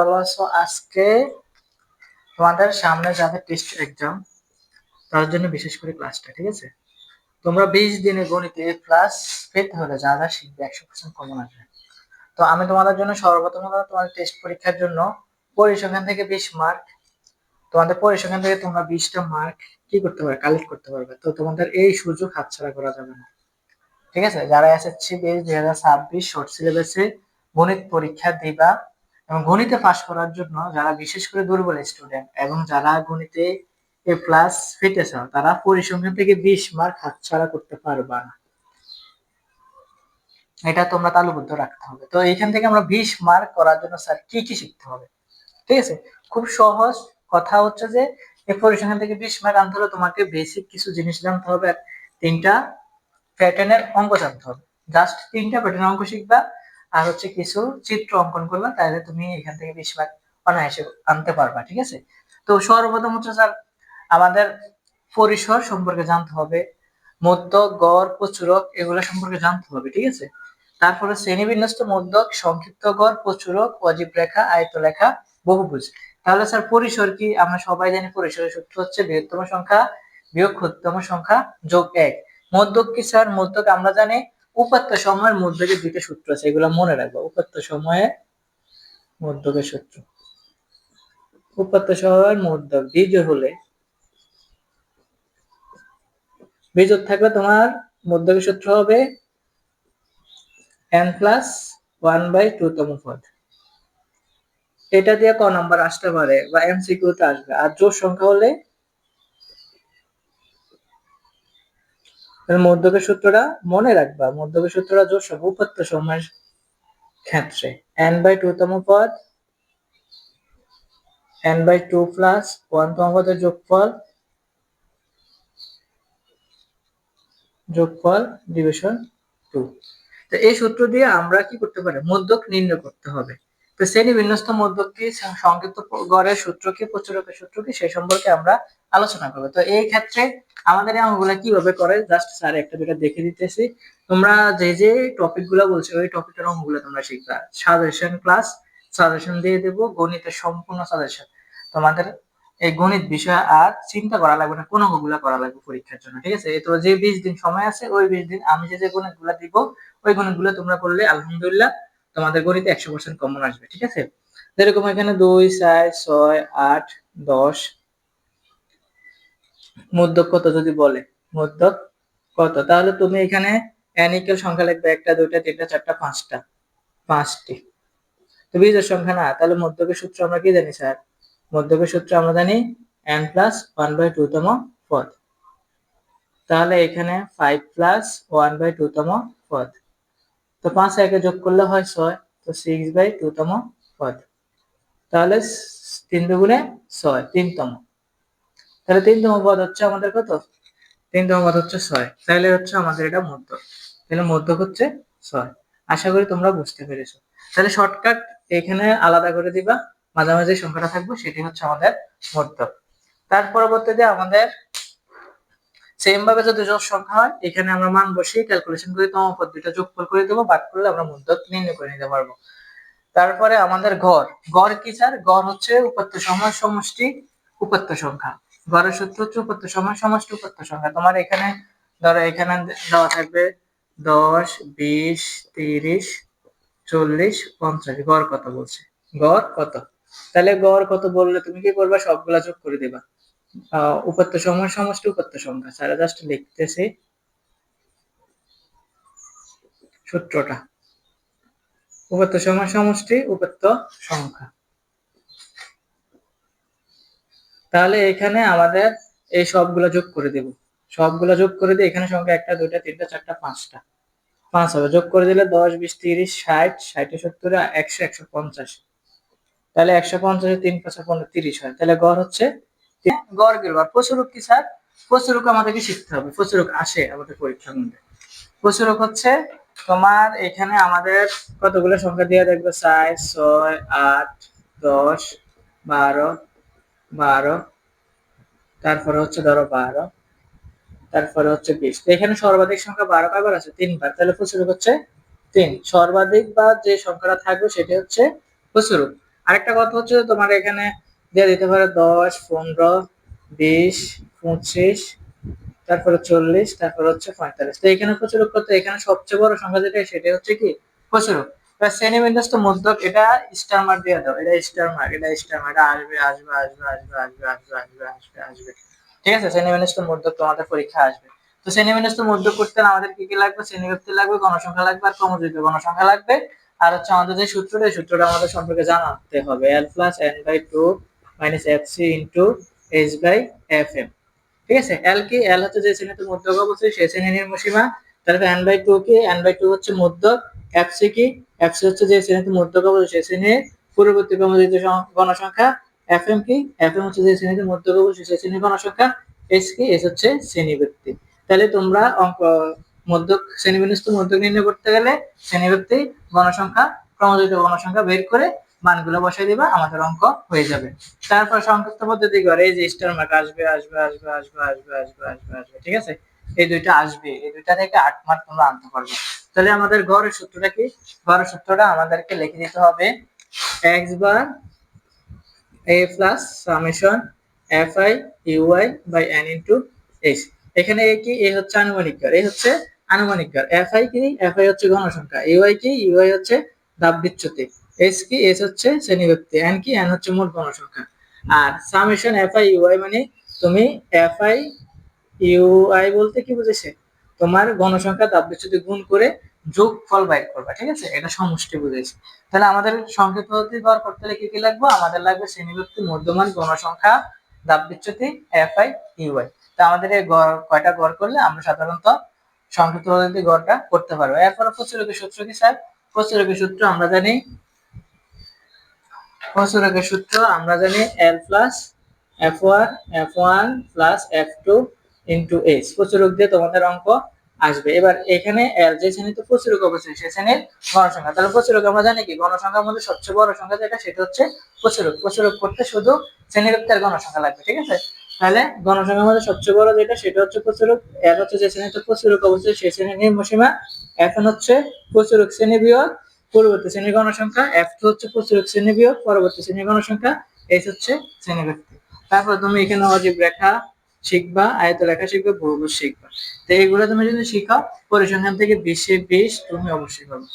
ভালো আছো? আজকে তোমাদের সামনে যাদের টেস্ট এক্সাম তার জন্য বিশেষ করে ক্লাসটা, ঠিক আছে? তোমরা 20 দিনে গণিতে প্লাস পেতে হলে যা যা শিখবে 100% কমন আসবে। তো আমি তোমাদের জন্য সর্বপ্রথম তোমাদের টেস্ট পরীক্ষার জন্য পরিসংখ্যান থেকে 20 মার্ক, তোমাদের পরিসংখ্যান থেকে তোমরা 20টা মার্ক কি করতে পারবে, কালেক্ট করতে পারবে। তো তোমাদের এই সুযোগ হাতছাড়া করা যাবে না, ঠিক আছে? যারা এসএসসি বেস 2026 শর্ট সিলেবাসে গণিত পরীক্ষা দিবা এবং গণিতে পাশ করার জন্য যারা বিশেষ করে দুর্বল স্টুডেন্ট এবং যারা গণিতে এ প্লাস পেতে চাও, তারা পরিসংখ্যান থেকে 20 মার্ক হাতছাড়া করতে পারবা না। এটা তোমরা তালুবদ্ধ রাখতে হবে। তো এইখান থেকে আমরা 20 মার্ক করার জন্য স্যার কি কি শিখতে হবে, ঠিক আছে? খুব সহজ কথা হচ্ছে যে এই পরিসংখ্যান থেকে 20 মার্ক আনতে হলে তোমাকে বেসিক কিছু জিনিস জানতে হবে আর 3টা প্যাটার্নের অঙ্ক জানতে হবে। জাস্ট 3টা প্যাটার্নের অঙ্ক শিখবা আর হচ্ছে কিছু চিত্র অঙ্কন করবা, তাহলে তুমি এখান থেকে 20 মার্ক অনায়াসে আনতে পারবা, ঠিক আছে? তো সর্বপ্রথম হচ্ছে স্যার আমাদের পরিসর সম্পর্কে জানতে হবে, মধ্যক, গড়, প্রচুরক এগুলো সম্পর্কে জানতে হবে, ঠিক আছে? তারপরে শ্রেণীবিন্যস্ত, মধ্যক, সংক্ষিপ্ত গড়, প্রচুরক, অজীব রেখা, আয়তরেখা, বহুভুজ। তাহলে স্যার পরিসর কি? আমরা সবাই জানি পরিসরের সূত্র হচ্ছে বৃহত্তম সংখ্যা বিয়োগ ক্ষুদ্রতম সংখ্যা যোগ 1। মধ্যক কি স্যার? মধ্যক আমরা জানি উপাত্ত সময়ের মধ্যকে 2টা সূত্র আছে, এগুলো মনে রাখবো। উপাত্ত সময়ে মধ্যকের সূত্র, উপাত্ত সময়ের মধ্যক বিজোড় হলে, বিজোড় থাকলে তোমার মধ্যকের সূত্র হবে n+1/2 তম পদ। এটা দিয়ে ক নাম্বার আসতে পারে বা এমসিকিউ তে আসবে। আর জোড় সংখ্যা হলে মধ্যকের সূত্রটা মনে রাখবা। মধ্যকের সূত্রটা জোড় সংখ্যা উপাত্ত সময়ের ক্ষেত্রে n/2 তম পদ, n/2 প্লাস 1 তম পদের যোগফল ডিভিশন 2। তো এই সূত্র দিয়ে আমরা কি করতে পারি? মধ্যক নির্ণয় করতে হবে। তো শ্রেণী বিন্যস্ত মধ্যক কি, সংক্ষিপ্ত গড়ের সূত্র কি, প্রচুরকের সূত্র কি, সেই সম্পর্কে আমরা আলোচনা করব। তো এই ক্ষেত্রে আমাদের এই অঙ্কগুলো কিভাবে করে জাস্ট স্যার একটা দুটো দেখে দিতেছি। তোমরা যে যে টপিক গুলো বলছো ওই টপিকের অঙ্কগুলো তোমরা শিখবা। সাজেশন ক্লাস সাজেশন দিয়ে দেবো, গণিতের সম্পূর্ণ সাজেশন। তোমাদের এই গণিত বিষয় আর চিন্তা করা লাগবে না, কোন অঙ্কগুলো করা লাগবে পরীক্ষার জন্য, ঠিক আছে? তো যে 20 দিন সময় আছে ওই 20 দিন আমি যে যে গণিতগুলো দিব ওই গণিতগুলো তোমরা করলে আলহামদুলিল্লাহ তোমাদের গণিতে 100% কমন আসবে, ঠিক আছে? যেরকম এখানে 2, 4, 6, 8, 10 মধ্যক কত যদি বলে, মধ্যক কত, তাহলে তুমি এখানে n ইকুয়াল সংখ্যা লিখবে 1টা 2টা 3টা 4টা 5টা, 5টি। তো বিজোড় সংখ্যা না, তাহলে মধ্যকের সূত্র আমরা কি জানি স্যার? মধ্যকের সূত্র আমরা জানি n+1/2 তম পদ। তাহলে এখানে 5+1/2 তম পদ। তো 5 একে যোগ করলে হয় 6, তো 6/2 তম পদ। তাহলে 3 দুগুণে 6, 3তম। তাহলে 3তম পদ হচ্ছে আমাদের কত? 3তম পদ হচ্ছে 6। তাহলে হচ্ছে আমাদের এটা মধ্যক। তাহলে মধ্যক হচ্ছে 6। আশা করি তোমরা বুঝতে পেরেছো। তাহলে শর্টকাট এখানে আলাদা করে দিবা, মাঝামাঝি সংখ্যাটা থাকবে, সেটি হচ্ছে আমাদের মধ্যক। তার পরবর্তীতে আমাদের সেম ভাবে যদি জোড় সংখ্যা হয়, এখানে আমরা মান বসিয়ে ক্যালকুলেশন করে তম পদ দুইটা যোগফল করে দেবো, বাদ করলে আমরা মধ্যক নির্ণয় করে নিতে পারবো। তারপরে আমাদের গড়। গড় কি স্যার? গড় হচ্ছে উপাত্ত সময়ের সমষ্টি উপাত্ত সংখ্যা। গড়ের সূত্র হচ্ছে উপাত্ত সময়ের সমষ্টি উপাত্ত সংখ্যা। তোমার এখানে ধরো এখানে দেওয়া থাকবে 10, 20, 30, 40, 50। গড় কত বলছে? গড় কত? তাহলে গড় কত বললে তুমি কি করবা? সবগুলা যোগ করে দিবা। উপাত্ত সময়ের সমষ্টি উপাত্ত সংখ্যা। স্যার জাস্ট লিখতেছি সূত্রটা। উপাত্ত সময়ের সমষ্টি উপাত্ত সংখ্যা। তাহলে এখানে আমাদের এই সবগুলো যোগ করে দেব। সবগুলো যোগ করে দিয়ে এখানে সংখ্যা 1টা 2টা 3টা 4টা 5টা, 5 হবে। যোগ করে দিলে 10, 20, 30, 60, 60 70, 100, 150। তাহলে 150 3 5 15 30 হয়। তাহলে গড় হচ্ছে গড় গেল। আর প্রচুরক কি স্যার? প্রচুরক আমাদেরকে শিখতে হবে। প্রচুরক আসে আমাদের পরীক্ষার মধ্যে। প্রচুরক হচ্ছে তোমার এখানে আমাদের কতগুলো সংখ্যা দিয়ে দেখবে 4, 6, 8, 10, 12, 12, তারপরে হচ্ছে ধরো 12, তারপরে হচ্ছে 20। তো এখানে সর্বাধিক সংখ্যা 12 কয়বার আছে? 3 বার। তাহলে প্রচুরক হচ্ছে 3। সর্বাধিক বা যে সংখ্যাটা থাকবে সেটা হচ্ছে প্রচুরক। আরেকটা কথা হচ্ছে যে তোমার এখানে দিয়ে দিতে পারে 10, 15, 20, 25, তারপরে 40, তারপর হচ্ছে 45। তো এখানে প্রচুরক কত? এখানে সবচেয়ে বড় সংখ্যা যেটা সেটা হচ্ছে কি প্রচুরক। এবার শ্রেণী বিন্যস্ত মধ্যক, এটা স্টার মার্ক দিয়ে দাও, এটা স্টার মার্ক, এটা স্টার মার্ক, এটা আসবে আসবে আসবে আসবে আসবে আসবে আসবে আসবে আসবে। ঠিক আছে, শ্রেণী বিন্যস্ত মধ্যক তোমাদের পরীক্ষা আসবে। তো শ্রেণী বিন্যস্ত মধ্যক করতে হলে আমাদের কি কি লাগবে? শ্রেণীব্যক্তি লাগবে, গণসংখ্যা লাগবে, আর ক্রমযুক্ত গণসংখ্যা লাগবে। আর হচ্ছে আমাদের যে সূত্রটা, এই সূত্রটা আমাদের সম্পর্কে জানাতে হবে, l plus n/2 minus fc into h by fm। ঠিক আছে, এল কি? এল হচ্ছে যে শ্রেণীতে মধ্যক অবশ্যই সেই শ্রেণীর নিম্নসীমা। তারপর n/2 কি? n/2 হচ্ছে মধ্যক। fc কি? fc হচ্ছে যে শ্রেণীতে মধ্যক অবশ্যই সেই শ্রেণীর পূর্ববর্তী ক্রমযুক্ত গণসংখ্যা। fm কি? fm হচ্ছে যে শ্রেণীতে মধ্যক অবশ্যই সেই শ্রেণীর গণসংখ্যা। h কি? h হচ্ছে শ্রেণীব্যক্তি। তাহলে তোমরা অঙ্ক মধ্যক শ্রেণীবিন্যস্ত মধ্যক নির্ণয় করতে গেলে শ্রেণীব্যক্তি, গণসংখ্যা, ক্রমযুক্ত গণসংখ্যা বের করে মানগুলো বসাই দিবা, আমাদের অঙ্ক হয়ে যাবে। তারপর সংক্ষিপ্ত পদ্ধতি করে, এই যে স্টার মার্ক আসবে আসবে আসবে আসবে আসবে আসবে আসবে আসবে। ঠিক আছে, এই দুইটা আসবে, এই দুইটা থেকে 8 মার্ক তোমরা আনতে পারবে। তাহলে আমাদের গড়ের সূত্রটা কি? গড়ের সূত্রটা আমাদেরকে লিখে দিতে হবে x bar a plus summation fi ui by n into h। এখানে a কি? a হচ্ছে আনুমানিক গড়, a হচ্ছে আনুমানিক গড়। fi কি? fi হচ্ছে গণসংখ্যা। ui কি? ui হচ্ছে ধাপ বিচ্যুতি। h কি? h হচ্ছে শ্রেণীব্যক্তি। n কি? n হচ্ছে মোট গণসংখ্যা। আর সামেশন fi ui মানে তুমি fi ui বলতে কি বুঝেছে? তোমার গণসংখ্যা ধাপ বিচ্যুতি গুণ করে যোগফল বাইর করবা। ঠিক আছে, এটা সমষ্টি বুঝেছে। তাহলে আমাদের সংক্ষিপ্ত পদ্ধতি ব্যবহার করতে হলে কি কি লাগবে? আমাদের লাগবে শ্রেণীব্যক্তি, মধ্যমান, গণসংখ্যা, ধাপ বিচ্যুতি, fi ui। তা আমাদের এই কয়টা গড় করলে আমরা সাধারণত সংক্ষিপ্ত পদ্ধতি গড়টা করতে পারবো। এরপর প্রচুরকের সূত্র কি স্যার? প্রচুরকের সূত্র আমরা জানি, প্রচুরকের সূত্র আমরা জানি l plus f1 f1 plus f2 into h। প্রচুরক দিয়ে তোমাদের অঙ্ক আসবে। এবার এখানে l যে শ্রেণীতে প্রচুরক অবশ্যই সেই শ্রেণীর গণসংখ্যা। তাহলে প্রচুরক আমরা জানি কি? গণসংখ্যার মধ্যে সবচেয়ে বড় সংখ্যা যেটা সেটা হচ্ছে প্রচুরক। প্রচুরক করতে শুধু শ্রেণীব্যক্তি আর গণসংখ্যা লাগবে। ঠিক আছে, তাহলে গণসংখ্যার মধ্যে সবচেয়ে বড় যেটা সেটা হচ্ছে প্রচুরক। l হচ্ছে যে শ্রেণীতে প্রচুরক অবশ্যই সেই শ্রেণীর নিম্নসীমা। এখন হচ্ছে প্রচুরক শ্রেণী বিয়োগ পূর্ববর্তী শ্রেণীর গণসংখ্যা, f2 হচ্ছে প্রচুরক শ্রেণী বিয়োগ পরবর্তী শ্রেণীর গণসংখ্যা, h হচ্ছে শ্রেণীব্যক্তি। তারপর তুমি এখানে অজীব রেখা শিখবা, আয়ত রেখা শিখবা, বহুভুজ শিখবা। তো এইগুলো তুমি যদি শিখো, পরিসংখ্যান থেকে 20 এ 20 তুমি অবশ্যই পাবে।